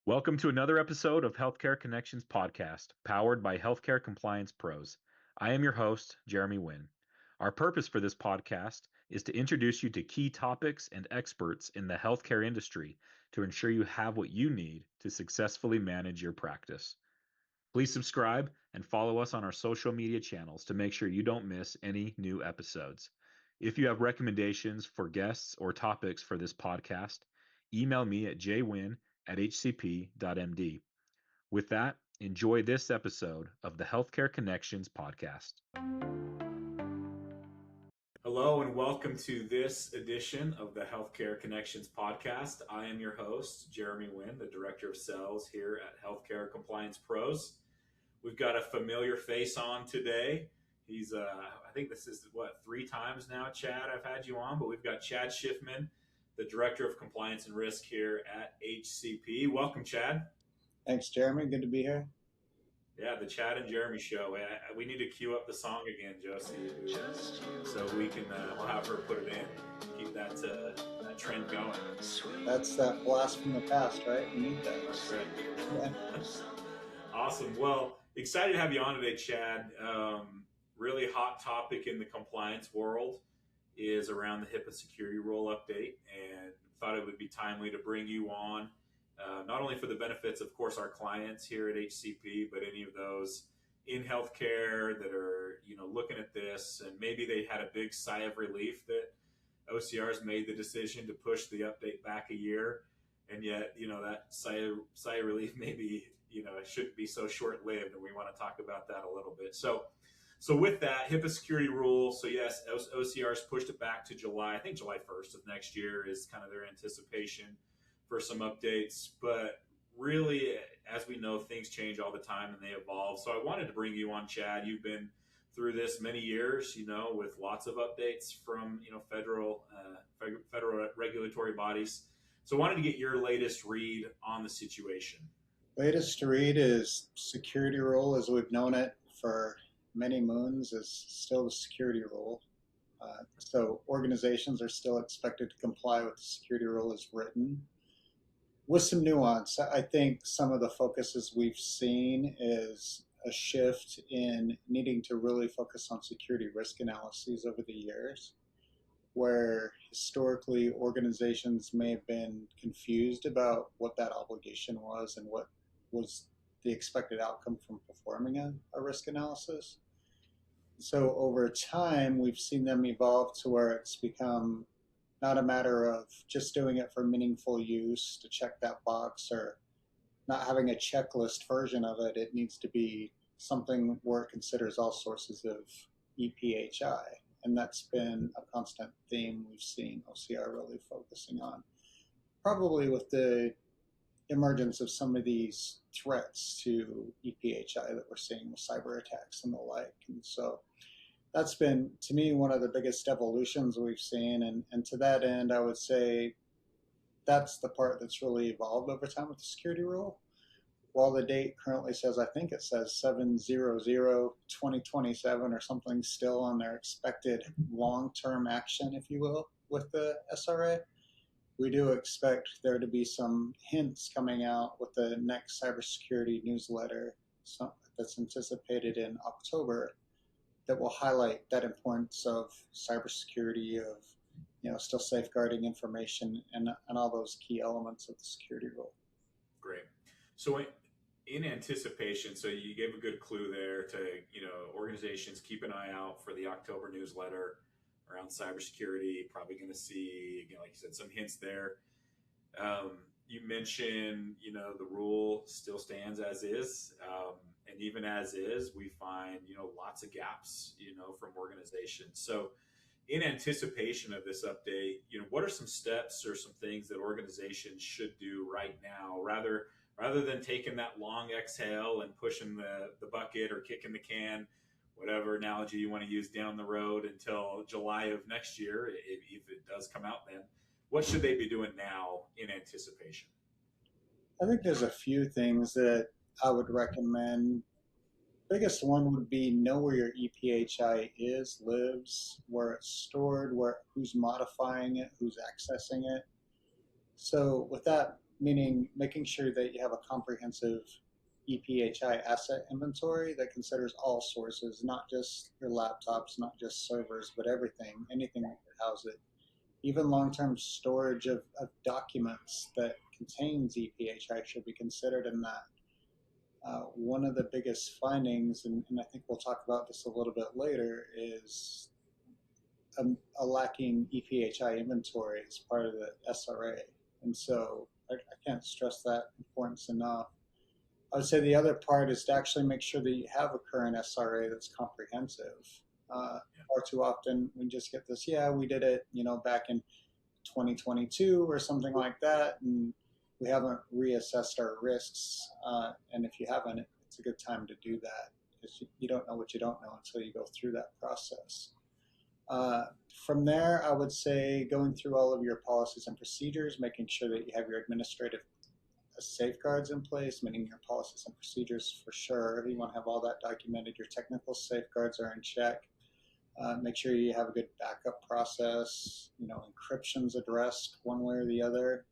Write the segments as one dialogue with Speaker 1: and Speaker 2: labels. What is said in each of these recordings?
Speaker 1: Welcome to another episode of Healthcare Connections podcast, powered by Healthcare Compliance Pros. I am your host, Jeremy Winn. Our purpose for this podcast is to introduce you to key topics and experts in the healthcare industry to ensure you have what you need to successfully manage your practice. Please subscribe and follow us on our social media channels to make sure you don't miss any new episodes. If you have recommendations for guests or topics for this podcast, email me at jwin@hcp.md. With that, enjoy this episode of the Healthcare Connections podcast. Hello and welcome to this edition of the Healthcare Connections podcast. I am your host, Jeremy Winn, the Director of Sales here at Healthcare Compliance Pros. We've got a familiar face on today. He's, I think this is, 3 times now, Chad, I've had you on, but we've got Chad Schiffman, the Director of Compliance and Risk here at HCP. Welcome, Chad.
Speaker 2: Thanks, Jeremy. Good to be here.
Speaker 1: Yeah, the Chad and Jeremy show. We need to cue up the song again, Josie, so we can we'll have her put it in. Keep that trend going.
Speaker 2: That's that blast from the past, right? We need that.
Speaker 1: That's right.
Speaker 2: Yeah.
Speaker 1: Awesome. Well, excited to have you on today, Chad. Really hot topic in the compliance world is around the HIPAA Security Rule update, and thought it would be timely to bring you on. Not only for the benefits, of course, our clients here at HCP, but any of those in healthcare that are, looking at this, and maybe they had a big sigh of relief that OCR's made the decision to push the update back a year, and yet, that sigh of relief maybe, it shouldn't be so short-lived, and we want to talk about that a little bit. So with that, HIPAA Security Rule, so yes, OCR's pushed it back to July. I think July 1st of next year is kind of their anticipation for some updates, but really, as we know, things change all the time and they evolve. So I wanted to bring you on, Chad. You've been through this many years, with lots of updates from, federal regulatory bodies. So I wanted to get your latest read on the situation.
Speaker 2: Latest to read is Security Rule, as we've known it for many moons, is still the Security Rule. So organizations are still expected to comply with the Security Rule as written. With some nuance, I think some of the focuses we've seen is a shift in needing to really focus on security risk analyses over the years, where historically organizations may have been confused about what that obligation was and what was the expected outcome from performing a risk analysis. So over time, we've seen them evolve to where it's become not a matter of just doing it for meaningful use to check that box or not having a checklist version of it. It needs to be something where it considers all sources of ePHI. And that's been a constant theme we've seen OCR really focusing on. Probably with the emergence of some of these threats to ePHI that we're seeing with cyber attacks and the like. And so that's been, to me, one of the biggest evolutions we've seen. And to that end, I would say that's the part that's really evolved over time with the security rule. While the date currently says, I think it says 7/00/2027 or something still on their expected long-term action, if you will, with the SRA, we do expect there to be some hints coming out with the next cybersecurity newsletter that's anticipated in October that will highlight that importance of cybersecurity, of still safeguarding information and all those key elements of the security rule.
Speaker 1: Great. So in anticipation, so you gave a good clue there to organizations keep an eye out for the October newsletter around cybersecurity. Probably going to see, like you said, some hints there. You mentioned, the rule still stands as is. And even as is, we find, lots of gaps, from organizations. So in anticipation of this update, what are some steps or some things that organizations should do right now rather than taking that long exhale and pushing the bucket or kicking the can, whatever analogy you want to use, down the road until July of next year, if it does come out then? What should they be doing now in anticipation?
Speaker 2: I think there's a few things that I would recommend. Biggest one would be know where your ePHI is, lives, where it's stored, who's modifying it, who's accessing it. So with that meaning making sure that you have a comprehensive ePHI asset inventory that considers all sources, not just your laptops, not just servers, but everything, anything that could house it. Even long-term storage of documents that contains ePHI should be considered in that. One of the biggest findings, and I think we'll talk about this a little bit later, is a lacking ePHI inventory as part of the SRA. And so I can't stress that importance enough. I would say the other part is to actually make sure that you have a current SRA that's comprehensive. Far too often we just get this, yeah, we did it, back in 2022 or something like that, and we haven't reassessed our risks. And if you haven't, it's a good time to do that because you don't know what you don't know until you go through that process. From there, I would say going through all of your policies and procedures, making sure that you have your administrative safeguards in place, meaning your policies and procedures for sure. You want to have all that documented. Your technical safeguards are in check. Make sure you have a good backup process. Encryption's addressed one way or the other.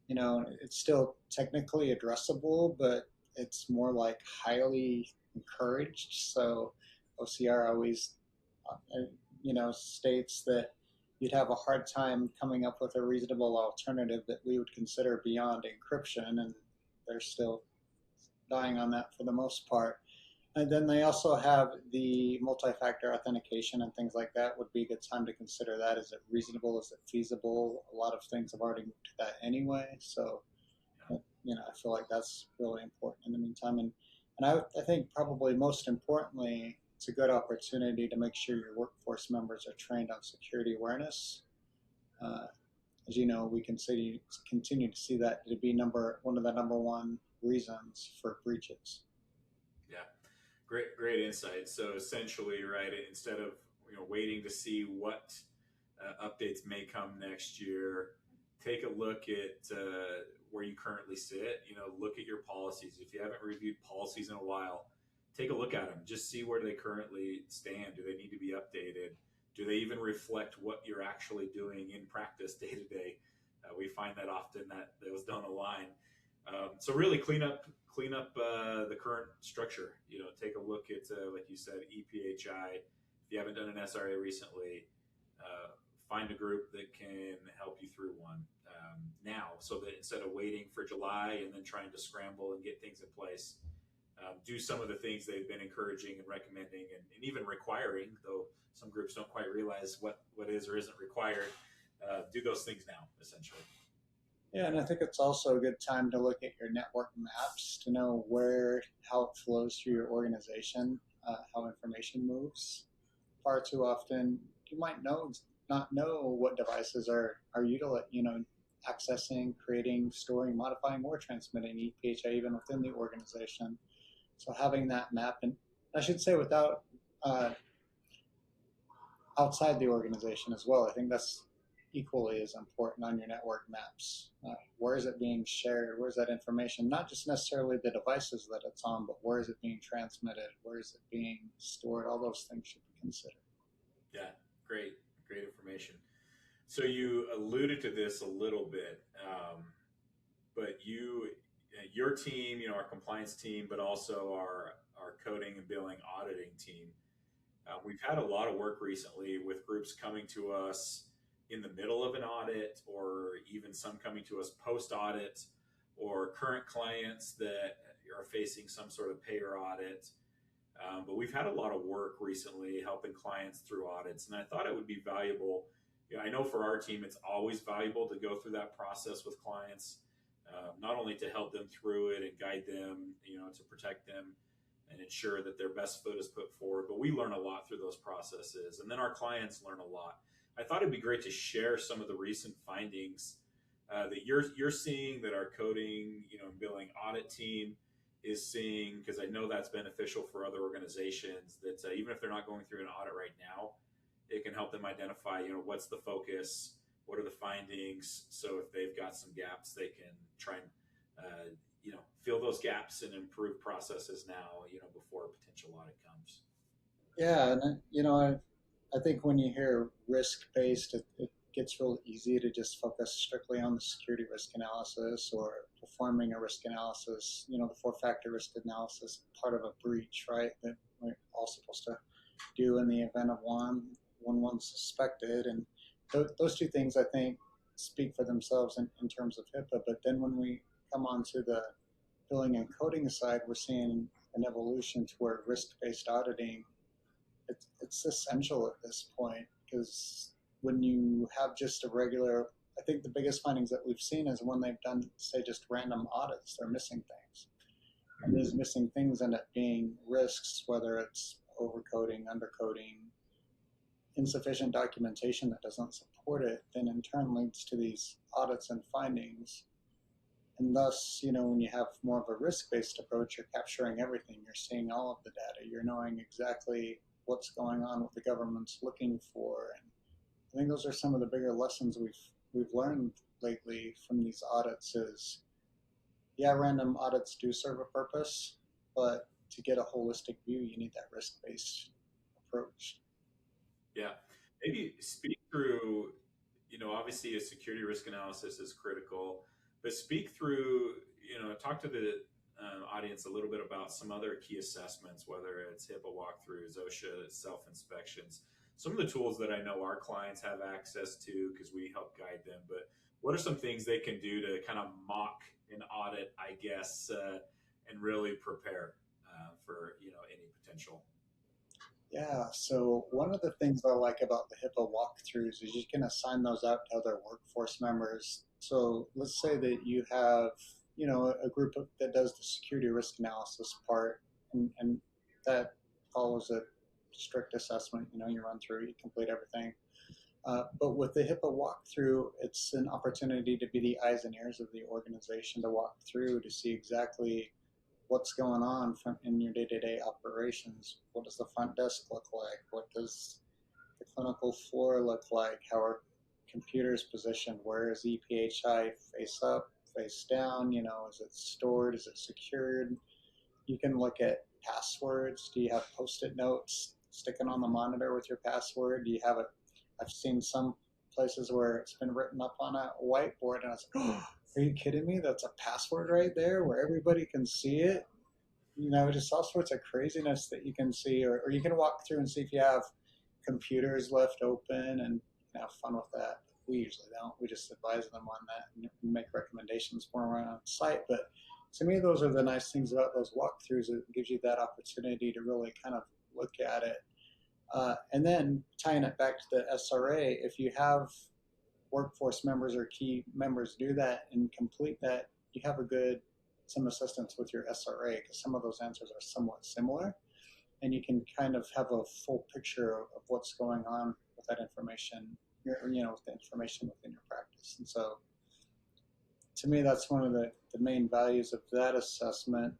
Speaker 2: It's still technically addressable, but it's more like highly encouraged. So OCR always, states that you'd have a hard time coming up with a reasonable alternative that we would consider beyond encryption, and they're still dying on that for the most part. And then they also have the multi-factor authentication and things like that. Would be a good time to consider that. Is it reasonable? Is it feasible? A lot of things have already moved to that anyway. So, I feel like that's really important in the meantime. And I think probably most importantly, it's a good opportunity to make sure your workforce members are trained on security awareness. As you know, we can continue to see that to be one of the number one reasons for breaches.
Speaker 1: Yeah, great insight. So essentially, right, instead of waiting to see what updates may come next year, take a look at where you currently sit. Look at your policies. If you haven't reviewed policies in a while, take a look at them. Just see where they currently stand. Do they need to be updated? Do they even reflect what you're actually doing in practice day to day? We find that often that those don't align. So really clean up the current structure. Take a look at like you said, ePHI. If you haven't done an SRA recently, find a group that can help you through one now, so that instead of waiting for July and then trying to scramble and get things in place, do some of the things they've been encouraging and recommending and even requiring, though some groups don't quite realize what is or isn't required. Do those things now, essentially.
Speaker 2: Yeah, and I think it's also a good time to look at your network maps to know how it flows through your organization, how information moves. Far too often, you might not know what devices are accessing, creating, storing, modifying, or transmitting ePHI even within the organization. So having that map, and I should say without outside the organization as well, I think that's equally as important on your network maps. Where is it being shared? Where's that information? Not just necessarily the devices that it's on, but where is it being transmitted? Where is it being stored? All those things should be considered.
Speaker 1: Yeah, great information. So you alluded to this a little bit, but your team, our compliance team, but also our coding and billing auditing team, we've had a lot of work recently with groups coming to us in the middle of an audit, or even some coming to us post-audit, or current clients that are facing some sort of payer audit. But we've had a lot of work recently helping clients through audits, and I thought it would be valuable. I know for our team, it's always valuable to go through that process with clients, not only to help them through it and guide them, to protect them and ensure that their best foot is put forward, but we learn a lot through those processes, and then our clients learn a lot. I thought it'd be great to share some of the recent findings that you're seeing, that our coding, and billing audit team is seeing, because I know that's beneficial for other organizations. That even if they're not going through an audit right now, it can help them identify, what's the focus, what are the findings. So if they've got some gaps, they can try and fill those gaps and improve processes now, before a potential audit comes.
Speaker 2: Yeah, and I think when you hear risk-based, it gets real easy to just focus strictly on the security risk analysis or performing a risk analysis, the four-factor risk analysis, part of a breach, right, that we're all supposed to do in the event of one when one's suspected. And those two things, I think, speak for themselves in terms of HIPAA. But then when we come on to the billing and coding side, we're seeing an evolution to where risk-based auditing, it's essential at this point, because when you have just a regular, I think the biggest findings that we've seen is when they've done, say, just random audits, they're missing things. And these missing things end up being risks, whether it's overcoding, undercoding, insufficient documentation that doesn't support it, then in turn leads to these audits and findings. And thus, when you have more of a risk-based approach, you're capturing everything. You're seeing all of the data. You're knowing exactly what's going on, what the government's looking for. And I think those are some of the bigger lessons we've learned lately from these audits is, yeah, random audits do serve a purpose, but to get a holistic view, you need that risk-based approach.
Speaker 1: Yeah. Maybe speak through, obviously a security risk analysis is critical, but speak through, talk to the audience a little bit about some other key assessments, whether it's HIPAA walkthroughs, OSHA self-inspections, some of the tools that I know our clients have access to because we help guide them. But what are some things they can do to kind of mock an audit, I guess, and really prepare for, any potential?
Speaker 2: Yeah, so one of the things I like about the HIPAA walkthroughs is you can assign those out to other workforce members. So let's say that you have, a group that does the security risk analysis part, and that follows a strict assessment. You run through, you complete everything. But with the HIPAA walkthrough, it's an opportunity to be the eyes and ears of the organization, to walk through to see exactly what's going on in your day-to-day operations. What does the front desk look like? What does the clinical floor look like? How are computers positioned? Where is ePHI? Face up, face down? Is it stored? Is it secured? You can look at passwords. Do you have post-it notes sticking on the monitor with your password? Do you have it? I've seen some places where it's been written up on a whiteboard, and it's like, oh, are you kidding me? That's a password right there where everybody can see it. Just all sorts of craziness that you can see, or you can walk through and see if you have computers left open and have fun with that. We usually don't. We just advise them on that and make recommendations for them on site. But to me, those are the nice things about those walkthroughs. It gives you that opportunity to really kind of look at it. And then tying it back to the SRA, if you have workforce members or key members do that and complete that, you have some assistance with your SRA, because some of those answers are somewhat similar, and you can kind of have a full picture of what's going on with that information, with the information within your practice. And so to me, that's one of the main values of that assessment.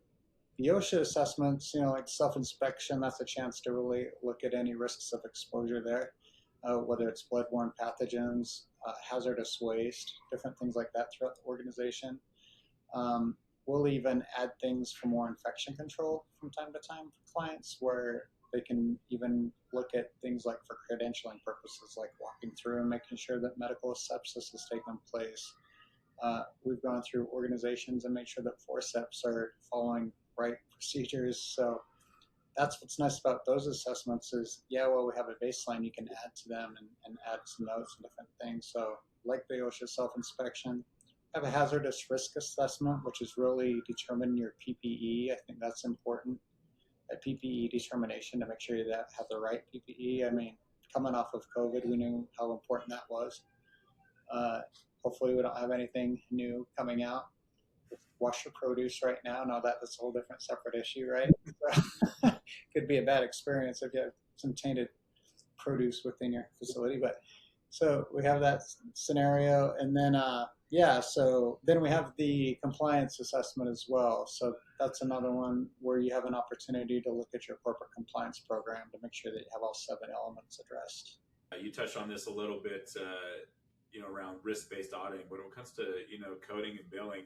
Speaker 2: The OSHA assessments, like self-inspection, that's a chance to really look at any risks of exposure there, whether it's bloodborne pathogens, hazardous waste, different things like that throughout the organization. We'll even add things for more infection control from time to time for clients, where they can even look at things like for credentialing purposes, like walking through and making sure that medical sepsis has taken place. We've gone through organizations and made sure that forceps are following right procedures. So that's what's nice about those assessments is, we have a baseline you can add to them and add some notes and different things. So like the OSHA self-inspection, have a hazardous risk assessment, which is really determining your PPE. I think that's important, a PPE determination to make sure you have the right PPE. I mean, coming off of COVID, we knew how important that was. Hopefully we don't have anything new coming out. Wash your produce right now. Now that's a whole different separate issue, right? So, could be a bad experience if you have some tainted produce within your facility. But so we have that scenario, and then so then we have the compliance assessment as well. So that's another one where you have an opportunity to look at your corporate compliance program to make sure that you have all 7 elements addressed.
Speaker 1: You touched on this a little bit, around risk-based auditing, but when it comes to, coding and billing,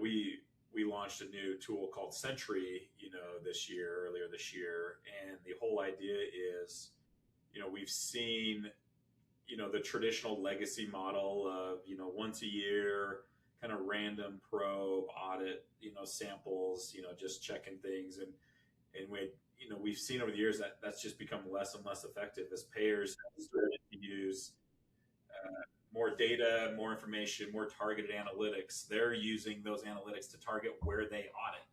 Speaker 1: we launched a new tool called Sentry, earlier this year. And the whole idea is, we've seen, the traditional legacy model of, once a year, kind of random probe audit, samples, just checking things. And we've seen over the years that that's just become less and less effective as payers have started to use more data, more information, more targeted analytics. They're using those analytics to target where they audit.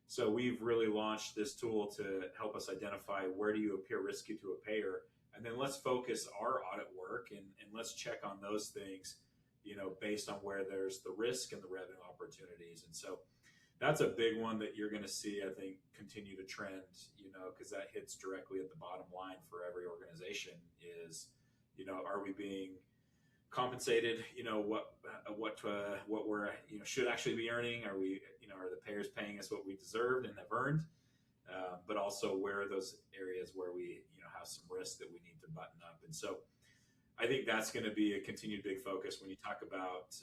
Speaker 1: So we've really launched this tool to help us identify where do you appear risky to a payer, and then let's focus our audit work and let's check on those things, based on where there's the risk and the revenue opportunities. And so that's a big one that you're going to see, I think, continue to trend, because that hits directly at the bottom line for every organization is, are we being compensated, what we're, should actually be earning? Are we, are the payers paying us what we deserved and have earned? But also where are those areas where we, have some risk that we need to button up? And so I think that's going to be a continued big focus when you talk about,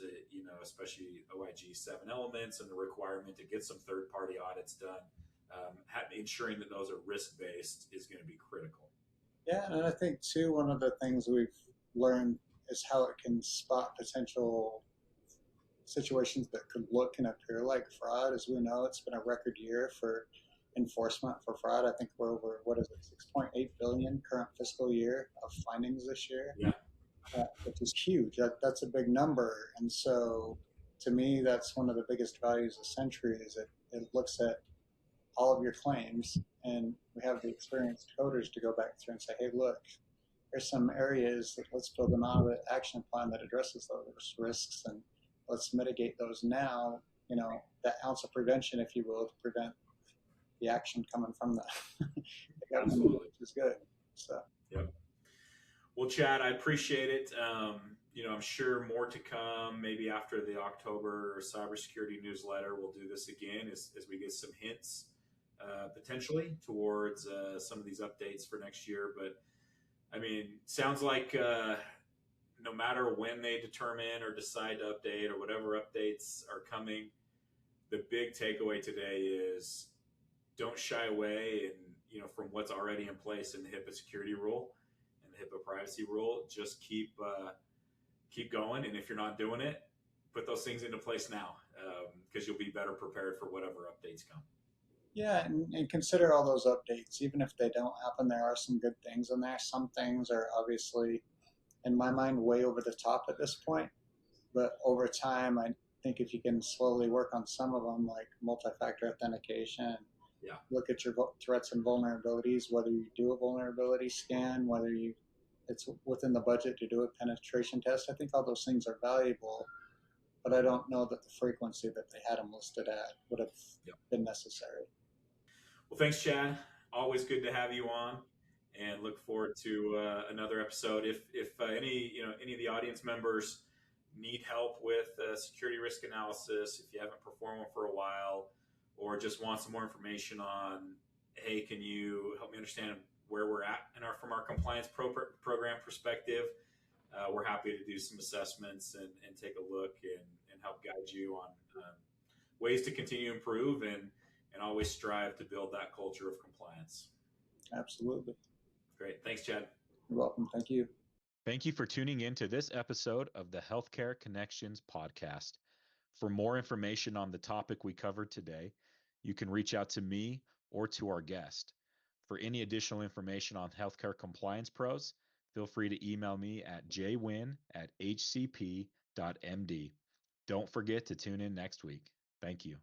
Speaker 1: especially OIG 7 elements and the requirement to get some third-party audits done. Ensuring that those are risk-based is going to be critical.
Speaker 2: Yeah, and I think too, one of the things we've learned is how it can spot potential situations that could look and appear like fraud. As we know, it's been a record year for enforcement for fraud. I think we're over, 6.8 billion current fiscal year of findings this year,
Speaker 1: Yeah.
Speaker 2: Which is huge. That's a big number. And so to me, that's one of the biggest values of Sentry is it looks at all of your claims, and we have the experienced coders to go back through and say, hey, look, there's some areas that let's build an audit action plan that addresses those risks, and let's mitigate those now, that ounce of prevention, if you will, to prevent the action coming from the government,
Speaker 1: Absolutely.
Speaker 2: which is good. So.
Speaker 1: Yep. Well, Chad, I appreciate it. I'm sure more to come. Maybe after the October cybersecurity newsletter, we'll do this again as we get some hints, potentially towards some of these updates for next year. But I mean, sounds like no matter when they determine or decide to update or whatever updates are coming, the big takeaway today is don't shy away and from what's already in place in the HIPAA Security Rule and the HIPAA Privacy Rule. Just keep going, and if you're not doing it, put those things into place now, because you'll be better prepared for whatever updates come.
Speaker 2: Yeah, and consider all those updates. Even if they don't happen, there are some good things in there. Some things are obviously, in my mind, way over the top at this point. But over time, I think if you can slowly work on some of them, like multi-factor authentication, look at your threats and vulnerabilities, whether you do a vulnerability scan, whether it's within the budget to do a penetration test. I think all those things are valuable, but I don't know that the frequency that they had them listed at would have been necessary.
Speaker 1: Well, thanks, Chad. Always good to have you on, and look forward to another episode. If any of the audience members need help with security risk analysis, if you haven't performed one for a while, or just want some more information on, hey, can you help me understand where we're at from our compliance program perspective, we're happy to do some assessments and take a look and help guide you on ways to continue to improve and always strive to build that culture of compliance.
Speaker 2: Absolutely.
Speaker 1: Great. Thanks, Chad.
Speaker 2: You're welcome. Thank you.
Speaker 3: Thank you for tuning in to this episode of the Healthcare Connections podcast. For more information on the topic we covered today, you can reach out to me or to our guest. For any additional information on healthcare compliance pros, feel free to email me at jwinn@hcp.md. Don't forget to tune in next week. Thank you.